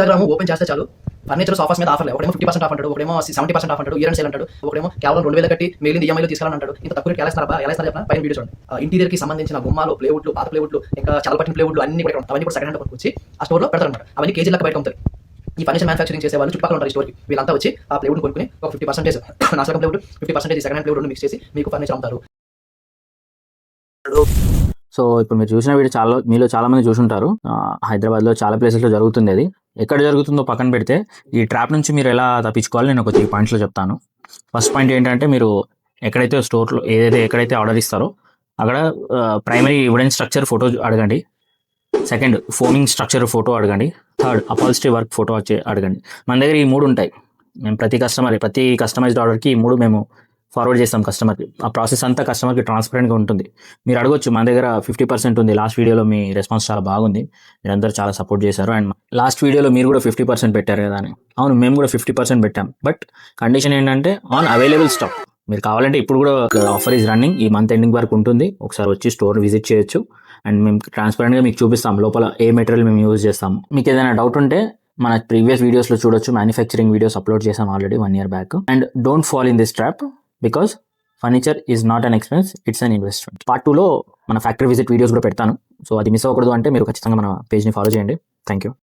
Instagram open చేస్తే చాలు furniture sofas మీద ఆఫర్‌లే. ఒకడేమో 50% ఆఫ్ అంటాడు, ఒకడేమో 70% ఆఫ్ అంటాడు, ఇయర్ అండ్ సేల్ అంటాడు, ఒకడేమో కేవలం 2000 కట్టి మిగిలింది ఈఎంఐలో తీసుకెళ్ళాలని అంటాడు. ఇంత తక్కువ రేట్‌కి ఎలా ఇస్తారబ్బా? ఎలా ఇస్తారో చెప్పనా? పైన వీడియో చూడండి. ఇంటీరియర్‌కి సంబంధించిన గుమ్మాలు, ప్లైవుడ్లు, పాత ప్లైవుడ్లు, ఇంకా చల్లబట్టిన ప్లైవుడ్లు అన్నీ కూడా ఇక్కడ ఉంటాయి. అవన్నీ కూడా సెకండ్ హ్యాండ్ కొనుక్కొచ్చి ఆ స్టోర్‌లో పెడతారన్నమాట. అవన్నీ కేజీల లెక్క బయట అమ్ముతారు. ఈ ఫర్నిచర్ మ్యానుఫ్యాక్చరింగ్ చేసే వాళ్ళు చుట్టుపక్కల ఉంటారు ఈ స్టోర్‌కి. వీళ్ళంతా వచ్చి ఆ ప్లైవుడ్ కొనుక్కొని ఒక 50% నాసిరకం plywood, 50% second hand plywood mix చేసి మీకు ఫర్నిచర్ అమ్ముతారు. సో ఇప్పుడు మీరు చూసిన వీడియో మీలో చాలా మంది చూసుంటారు. హైదరాబాద్లో చాలా ప్లేసెస్లో జరుగుతుంది. అది ఎక్కడ జరుగుతుందో పక్కన పెడితే ఈ ట్రాప్ నుంచి మీరు ఎలా తప్పించుకోవాలి నేను ఒక 3 పాయింట్స్లో చెప్తాను. ఫస్ట్ పాయింట్ ఏంటంటే మీరు ఎక్కడైతే స్టోర్లో ఎక్కడైతే ఆర్డర్ ఇస్తారో అక్కడ ప్రైమరీ వుడెన్ స్ట్రక్చర్ ఫోటో అడగండి. సెకండ్ ఫోమింగ్ స్ట్రక్చర్ ఫోటో అడగండి. థర్డ్ అపాల్స్ట్రీ వర్క్ ఫోటో అడగండి. మన దగ్గర ఈ 3 ఉంటాయి. మేము ప్రతి కస్టమైజ్డ్ ఆర్డర్కి ఈ 3 మేము ఫార్వర్డ్ చేస్తాం కస్టమర్కి. ఆ ప్రాసెస్ అంతా కస్టమర్కి ట్రాన్స్పరెంట్గా ఉంటుంది. మీరు అడగొచ్చు, మన దగ్గర 50% ఉంది, లాస్ట్ వీడియోలో మీ రెస్పాన్స్ చాలా బాగుంది, మీరందరూ చాలా సపోర్ట్ చేశారు, అండ్ లాస్ట్ వీడియోలో మీరు కూడా 50% పెట్టారు కదా అని. అవును, మేము కూడా 50% పెట్టాం. బట్ కండిషన్ ఏంటంటే ఆన్ అవైలబుల్ స్టాక్. మీరు కావాలంటే ఇప్పుడు కూడా ఆఫర్ ఈజ్ రన్నింగ్, ఈ మంత్ ఎండింగ్ వరకు ఉంటుంది. ఒకసారి వచ్చి స్టోర్ విజిట్ చేయొచ్చు అండ్ మేము ట్రాన్స్పరెంట్గా మీకు చూపిస్తాం లోపల ఏ మెటీరియల్ మేము యూజ్ చేస్తాము. మీకు ఏదైనా డౌట్ ఉంటే మన ప్రీవియస్ వీడియోస్లో చూడొచ్చు. మ్యానుఫ్యాక్చరింగ్ వీడియోస్ అప్లోడ్ చేసాం already 1 year back. And don't fall in this trap because furniture is not an expense, it's an investment. Part 2లో మన ఫ్యాక్టరీ విజిట్ వీడియోస్ కూడా పెడతాను. సో అది మిస్ అవ్వకూడదు అంటే మీరు ఖచ్చితంగా మన పేజ్ని ఫాలో చేయండి. Thank you.